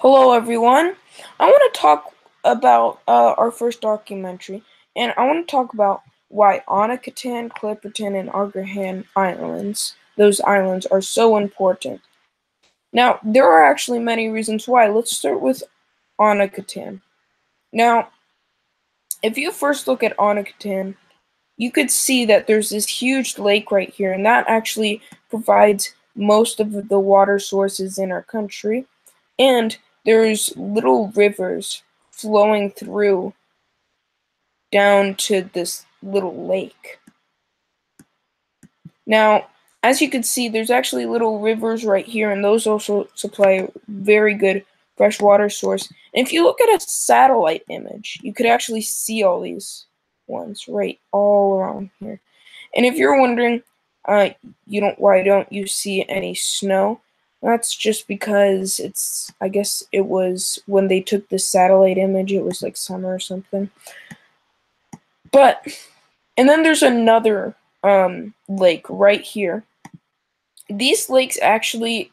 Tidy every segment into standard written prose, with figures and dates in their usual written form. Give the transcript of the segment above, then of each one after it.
Hello, everyone. I want to talk about our first documentary, and I want to talk about why Onekotan, Clipperton, and Agrihan islands, those islands, are so important. Now, there are actually many reasons why. Let's start with Onekotan. Now, if you first look at Onekotan, you could see that there's this huge lake right here, and that actually provides most of the water sources in our country. And there's little rivers flowing through down to this little lake. Now, as you can see, there's actually little rivers right here, and those also supply a very good fresh water source. And if you look at a satellite image, you could actually see all these ones right all around here. And if you're wondering, why don't you see any snow? That's just because I guess it was when they took the satellite image, it was like summer or something. And then there's another lake right here. These lakes actually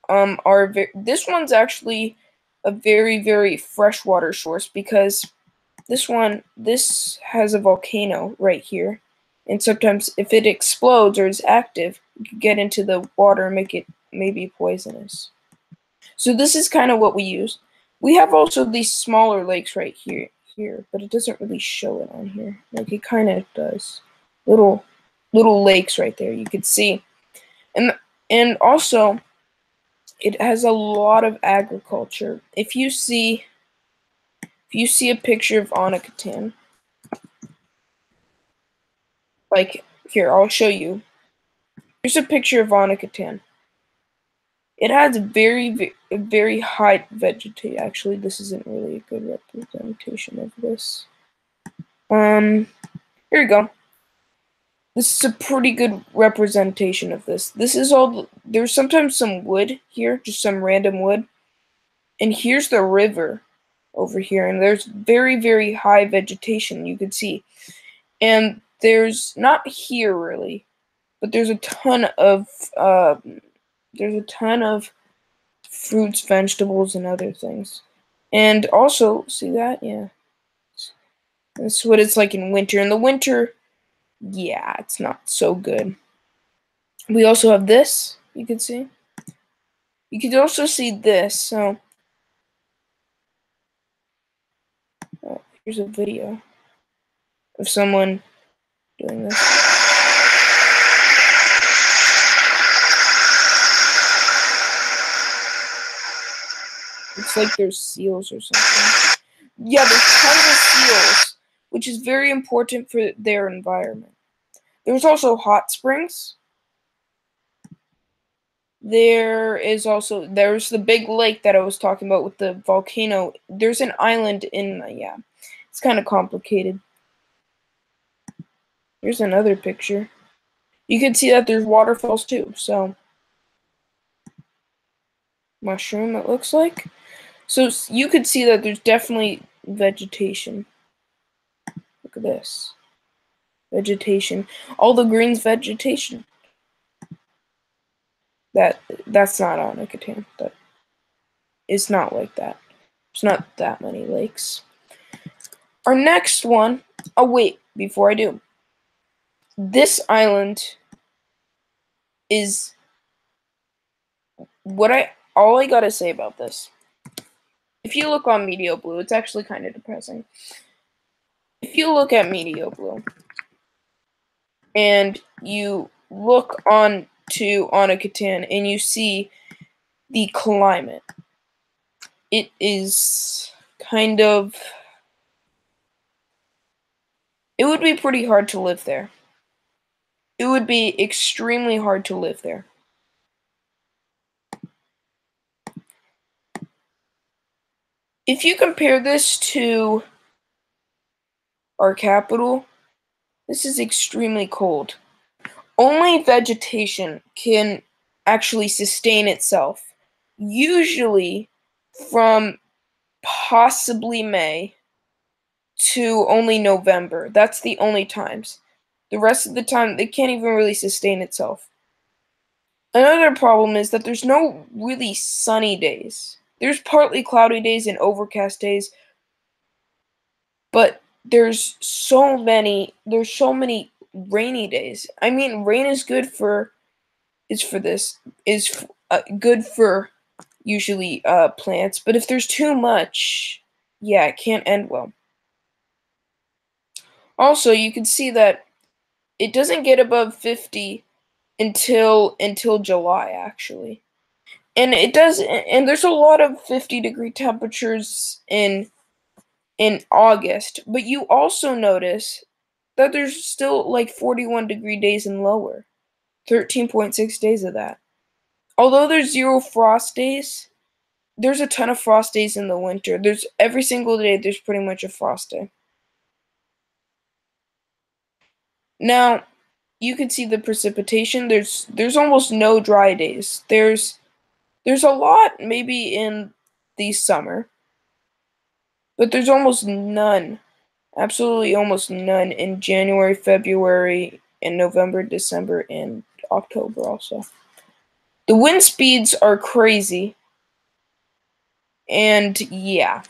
this one's actually a very, very freshwater source because this has a volcano right here. And sometimes if it explodes or is active, you can get into the water and make it maybe poisonous. So this is kind of what we use. We have also these smaller lakes right here, but it doesn't really show it on here. Like it kind of does. Little lakes right there, you could see. And also it has a lot of agriculture. If you see a picture of Onekotan, like here, I'll show you. Here's a picture of Onekotan. It has very high vegetation. Actually, this isn't really a good representation of this. Here we go. This is a pretty good representation of this. This is all. There's sometimes some wood here, just some random wood. And here's the river over here, and there's very high vegetation you can see. And there's not here really, but there's a ton of fruits, vegetables, and other things. And also, see that? Yeah. That's what it's like in winter. In the winter, yeah, it's not so good. We also have this, you can see. You can also see this, so here's a video of someone doing this. It's like there's seals or something. Yeah, there's tons of seals, which is very important for their environment. There's also hot springs. There's the big lake that I was talking about with the volcano. There's an island in, yeah, it's kind of complicated. Here's another picture. You can see that there's waterfalls too, so. Mushroom, it looks like. So you could see that there's definitely vegetation. Look at this. Vegetation. All the green's vegetation. That's not on Onekotan, but it's not like that. There's not that many lakes. Our next one, oh wait, before I do. This island is all I gotta say about this. If you look on Media Blue, it's actually kind of depressing. If you look at Media Blue and you look on to Onekotan and you see the climate, it is kind of, it would be pretty hard to live there. It would be extremely hard to live there. If you compare this to our capital, this is extremely cold. Only vegetation can actually sustain itself. Usually from possibly May to only November. That's the only times. The rest of the time, it can't even really sustain itself. Another problem is that there's no really sunny days. There's partly cloudy days and overcast days, but there's so many rainy days. I mean, rain is good for good for usually plants, but if there's too much, yeah, it can't end well. Also, you can see that it doesn't get above 50 until July, actually. And it does, and there's a lot of 50-degree temperatures in August, but you also notice that there's still like 41-degree days and lower. 13.6 days of that. Although there's 0 frost days, there's a ton of frost days in the winter. There's every single day there's pretty much a frost day. Now, you can see the precipitation. There's almost no dry days. There's a lot maybe in the summer, but there's almost none. Absolutely almost none in January, February, and November, December, and October also. The wind speeds are crazy. And yeah.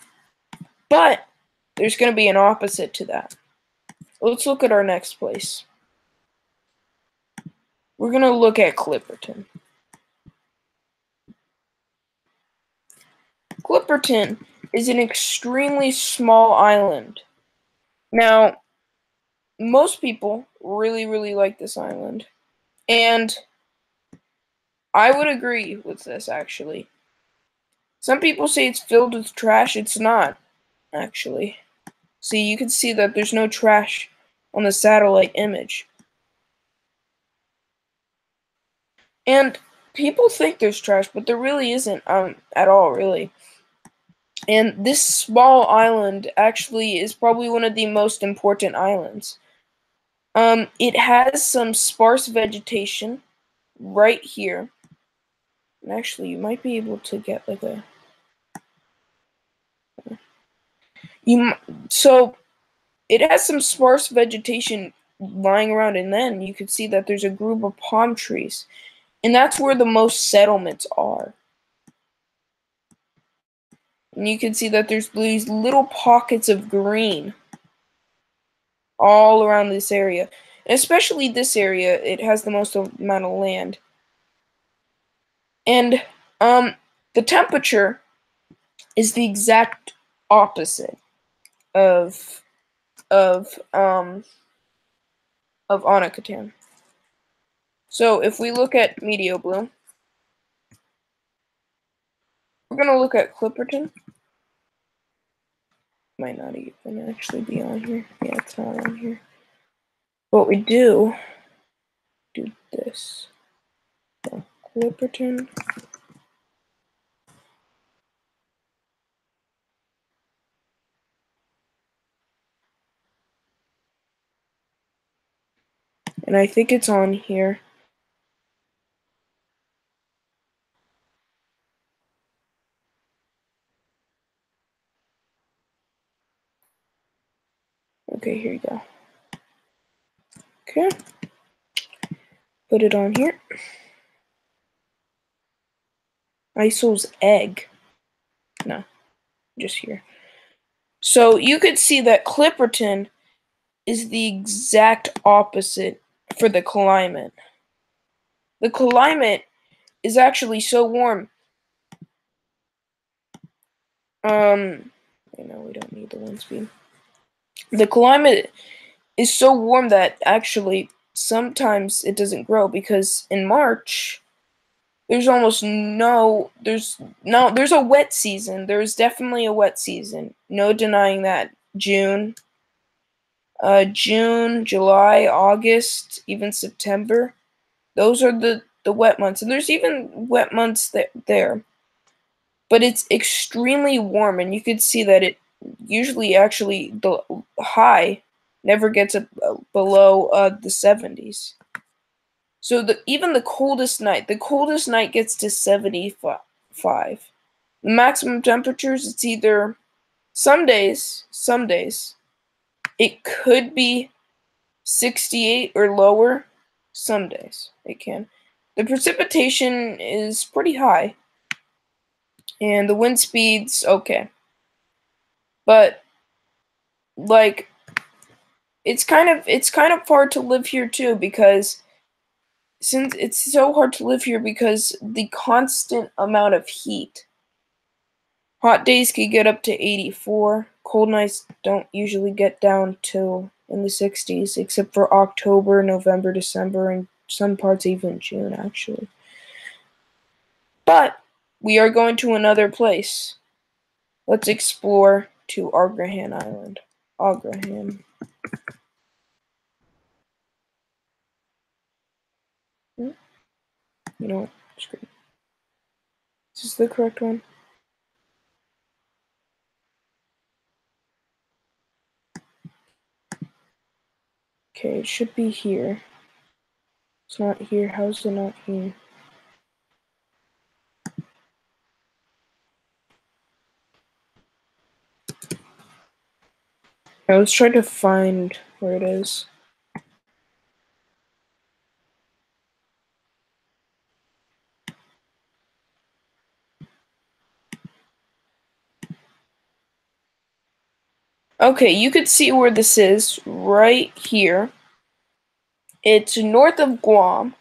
But there's going to be an opposite to that. Let's look at our next place. We're going to look at Clipperton. Clipperton is an extremely small island. Now, most people really, really like this island. And I would agree with this, actually. Some people say it's filled with trash. It's not, actually. See, you can see that there's no trash on the satellite image. And people think there's trash, but there really isn't at all, really. And this small island actually is probably one of the most important islands. It has some sparse vegetation right here. And actually, you might be able to get like a... So, it has some sparse vegetation lying around, and then you can see that there's a group of palm trees. And that's where the most settlements are. And you can see that there's these little pockets of green all around this area. And especially this area, it has the most amount of land. And the temperature is the exact opposite of Onekotan. So if we look at Medio Bloom, we're going to look at Clipperton. Might not even actually be on here. Yeah, it's not on here. What we do this. So, Clipperton. And I think it's on here. Okay, here you go. Okay. Put it on here. Isol's egg. No, just here. So you could see that Clipperton is the exact opposite for the climate. The climate is actually so warm. You know, we don't need the wind speed. The climate is so warm that actually sometimes it doesn't grow, because in March there's a wet season. There's definitely a wet season. No denying that. June, July, August, even September. Those are the wet months. And there's even wet months there. But it's extremely warm, and you can see that it usually actually the high never gets below the 70s. So even the coldest night gets to 75. The maximum temperatures, it's either some days it could be 68 or lower. Some days it can. The precipitation is pretty high. And the wind speeds, okay. But like it's kind of hard to live here too, because since it's so hard to live here because the constant amount of heat. Hot days could get up to 84. Cold nights don't usually get down till in the 60s, except for October, November, December, and some parts even June, actually. But we are going to another place. Let's explore to Agrihan Island. Agrihan. You know what? Screw it. Is this the correct one? Okay, it should be here. It's not here. How's it not here? I was trying to find where it is. Okay, you could see where this is right here. It's north of Guam,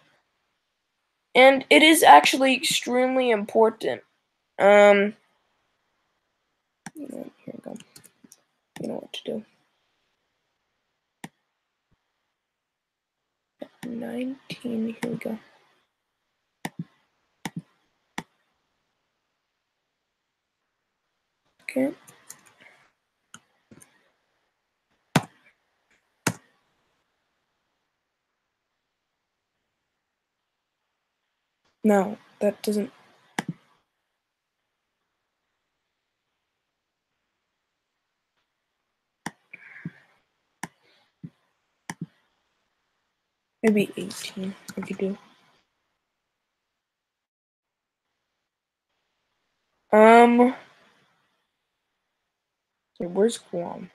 and it is actually extremely important. Here we go. You know what to do. 19, here we go. Okay. No, that doesn't. Maybe 18 I could do. Where's Guam?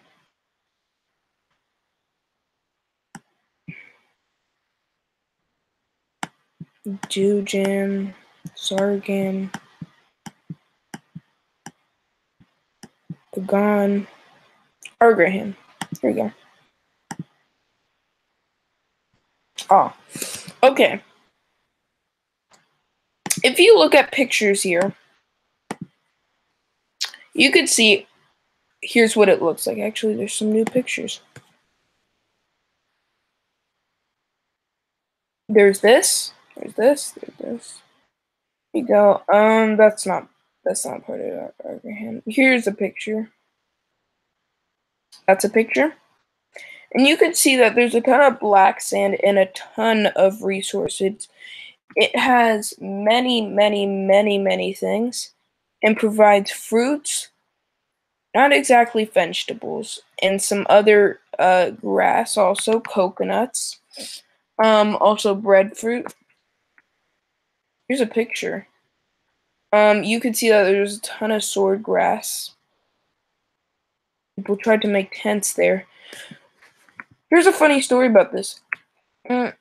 Dujan, Sargan, Pagan, Agrihan. Here we go. Oh, okay. If you look at pictures here, you could see, here's what it looks like. Actually, there's some new pictures. There's this, there's this, there's this. Here you go. That's not part of Agrihan. Here's a picture. That's a picture. And you can see that there's a ton of black sand and a ton of resources. It has many, many, many, many things and provides fruits, not exactly vegetables, and some other grass, also coconuts, also breadfruit. Here's a picture. You can see that there's a ton of sword grass. People tried to make tents there. Here's a funny story about this. In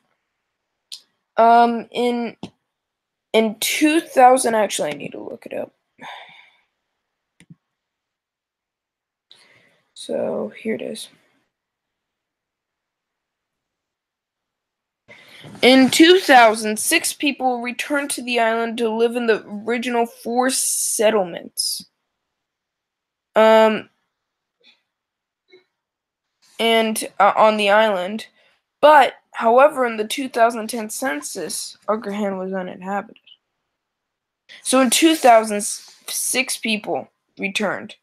2000, actually, I need to look it up. So here it is. In 2000, 6 people returned to the island to live in the original 4 settlements. And on the island. But, however, in the 2010 census, Agrihan was uninhabited. So in 2000, 6 people returned.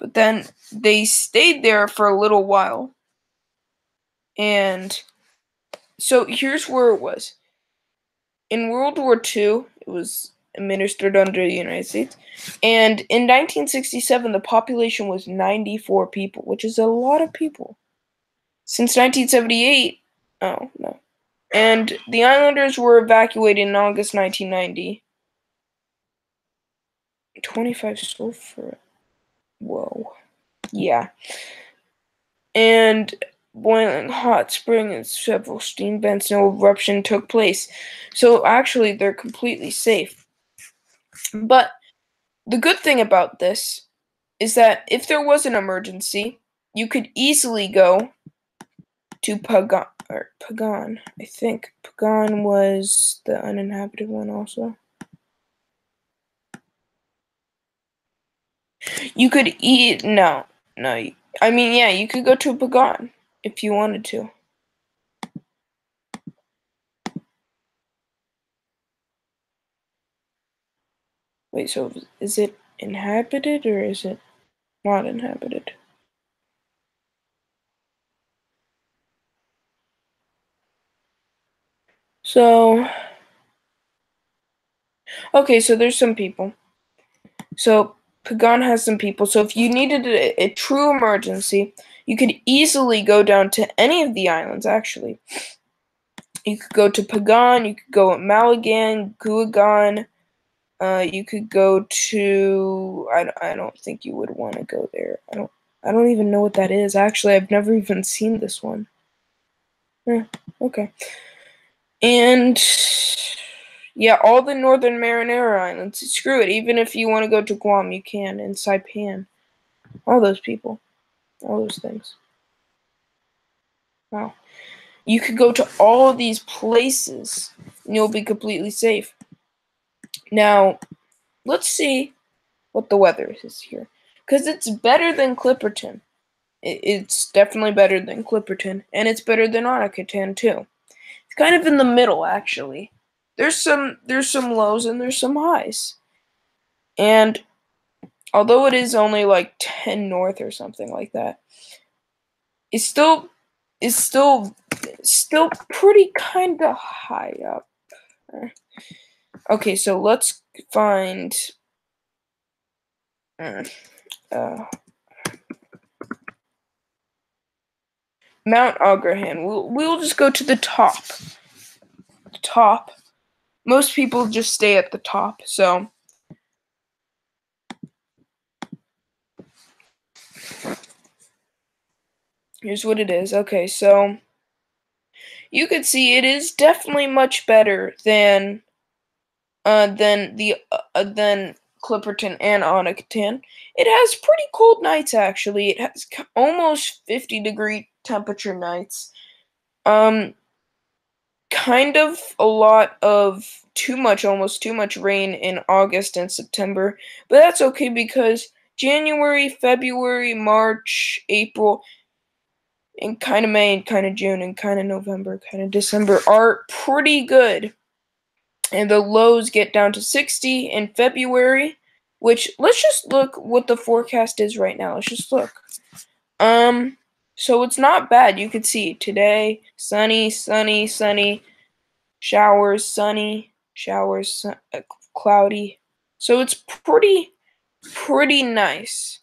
But then they stayed there for a little while. And so here's where it was. In World War II, it was administered under the United States. And in 1967, the population was 94 people, which is a lot of people. Since 1978, oh, no. And the islanders were evacuated in August 1990. 25 sulfur. Whoa. Yeah. And boiling hot spring and several steam vents, no eruption took place. So actually, they're completely safe. But the good thing about this is that if there was an emergency, you could easily go to Pagan. I think Pagan was the uninhabited one also. You could no. I mean, yeah, you could go to Pagan if you wanted to. Wait, so is it inhabited or is it not inhabited? So, okay, so there's some people. So, Pagan has some people. So, if you needed a true emergency, you could easily go down to any of the islands, actually. You could go to Pagan, you could go at Malagan, Guagan, you could go to. I don't think you would want to go there. I don't even know what that is. Actually, I've never even seen this one. Okay. And yeah, all the Northern Marinara Islands. Screw it. Even if you want to go to Guam, you can. And Saipan. All those people. All those things. Wow. You could go to all of these places and you'll be completely safe. Now, let's see what the weather is here. Because it's better than Clipperton. It's definitely better than Clipperton. And it's better than Onekotan, too. It's kind of in the middle, actually. There's some lows and there's some highs. And although it is only like 10 north or something like that, it's still pretty kind of high up. Okay, so let's find Mount Agrihan. We'll just go to the top. The top. Most people just stay at the top, so here's what it is. Okay, so you could see it is definitely much better than than Clipperton and Onekotan. It has pretty cold nights actually. It has almost 50-degree temperature nights. Kind of a lot of almost too much rain in August and September, but that's okay because January, February, March, April, and kind of May, and kind of June, and kind of November, kind of December are pretty good. And the lows get down to 60 in February, which let's just look what the forecast is right now. Let's just look. So it's not bad. You could see today sunny, sunny, sunny, showers, sunny, showers, cloudy. So it's pretty nice.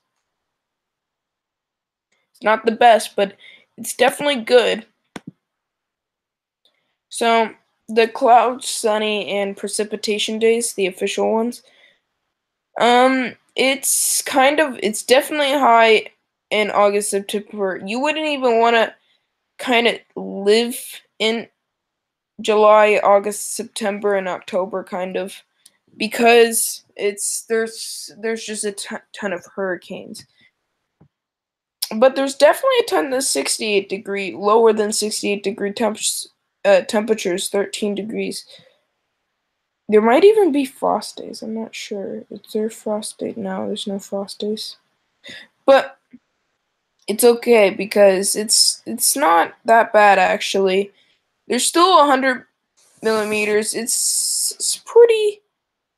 It's not the best, but it's definitely good. So the clouds, sunny, and precipitation days, the official ones. It's definitely high in August, September. You wouldn't even want to kind of live in July, August, September, and October, kind of, because there's just a ton of hurricanes. But there's definitely a ton of 68 degree, lower than 68-degree temperatures, 13 degrees. There might even be frost days. I'm not sure. Is there frost day? No, there's no frost days. But it's okay because it's not that bad actually. There's still 100 millimeters. It's pretty.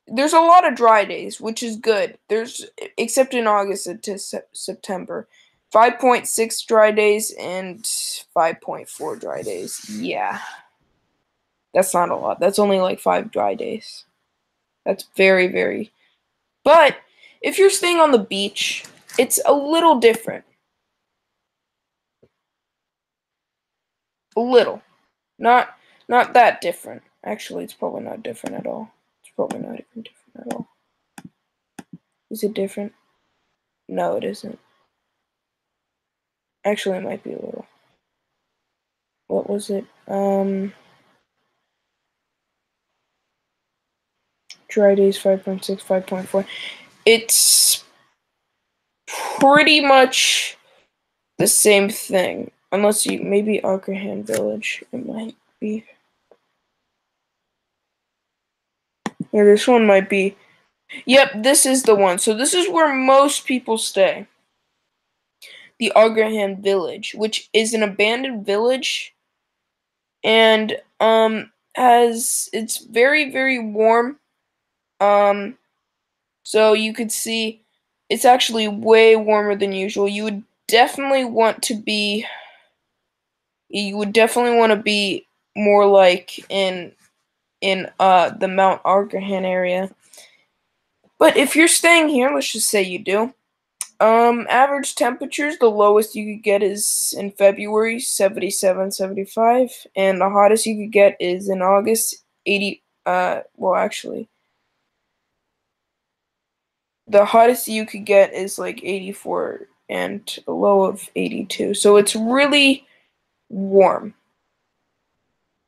There's a lot of dry days, which is good. There's except in August to September, 5.6 dry days and 5.4 dry days. Yeah, that's not a lot. That's only like 5 dry days. That's very. But if you're staying on the beach, it's a little different. A little. Not that different. Actually, it's probably not different at all. It's probably not even different at all. Is it different? No, it isn't. Actually, it might be a little. What was it? Dry days 5.6, 5.4. it's pretty much the same thing. Unless you, maybe Agrihan Village, it might be. Yeah, this one might be. Yep, this is the one. So this is where most people stay. The Agrihan Village, which is an abandoned village, and it's very, very warm. So you could see it's actually way warmer than usual. Definitely want to be you would definitely want to be more like in the Mount Agrihan area. But if you're staying here, let's just say you do. Average temperatures, the lowest you could get is in February, 77, 75, and the hottest you could get is in August, 80. Well, actually, the hottest you could get is like 84 and a low of 82. So it's really warm.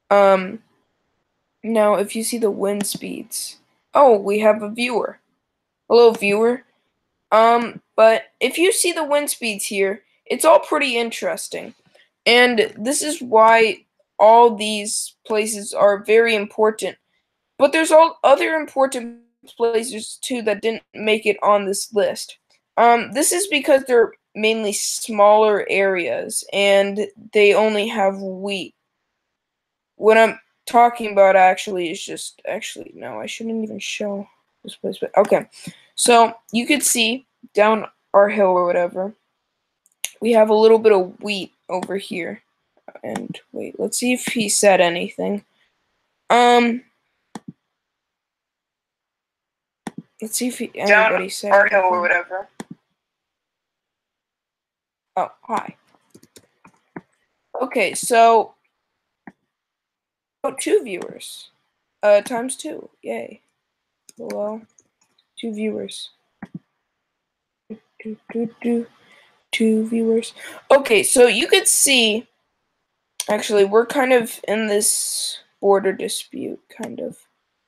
Now if you see the wind speeds, oh, we have a viewer. Hello, viewer. But if you see the wind speeds here, it's all pretty interesting. And this is why all these places are very important. But there's all other important places too that didn't make it on this list. This is because they're mainly smaller areas and they only have wheat. What I'm talking about actually is just no, I shouldn't even show this place, but okay. So you could see down our hill or whatever, we have a little bit of wheat over here. And wait, let's see if he said anything. Let's see if anybody said down our hill anything. or whatever. Oh, hi. Okay, so 2 viewers. Times 2. Yay. Hello. 2 viewers. 2 viewers. Okay, so you could see, actually, we're kind of in this border dispute, kind of.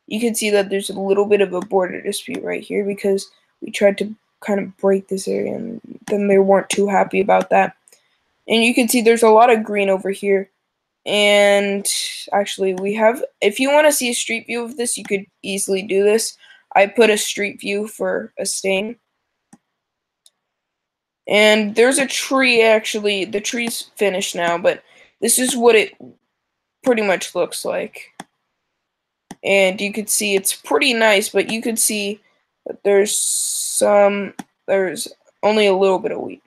You can see that there's a little bit of a border dispute right here because we tried to kind of break this area and then they weren't too happy about that. And you can see there's a lot of green over here. And actually, if you want to see a street view of this, you could easily do this. I put a street view for a stain. And there's a tree, actually. The tree's finished now, but this is what it pretty much looks like. And you could see it's pretty nice, but you could see that there's only a little bit of wheat.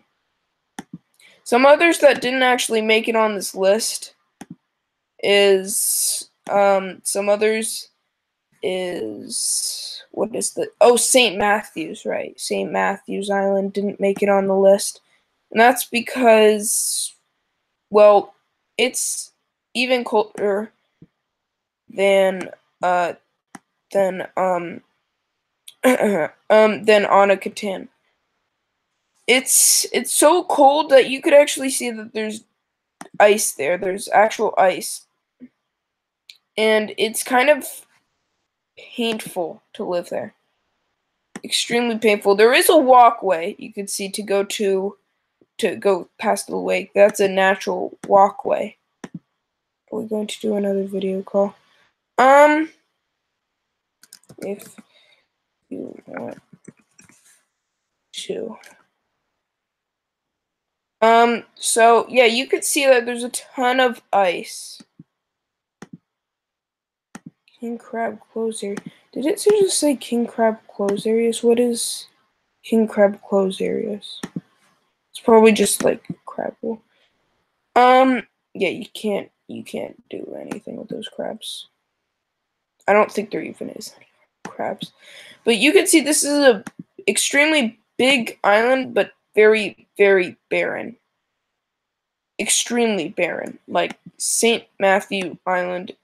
Some others that didn't actually make it on this list is what is the St. Matthew's, right? St. Matthew's Island didn't make it on the list. And that's because, well, it's even colder than Onekotan. It's so cold that you could actually see that there's ice there. There's actual ice. And it's kind of painful to live there. Extremely painful. There is a walkway you could see to go past the lake. That's a natural walkway. Are we going to do another video call? If you want to. So yeah, you could see that there's a ton of ice. King Crab closed area. Did it just say King Crab closed areas? What is King Crab closed areas? It's probably just like crabble. Yeah, you can't do anything with those crabs. I don't think there even is crabs. But you can see this is a extremely big island, but very, very barren. Extremely barren. Like St. Matthew Island.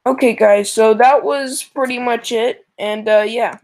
Okay, guys, so that was pretty much it. And, yeah.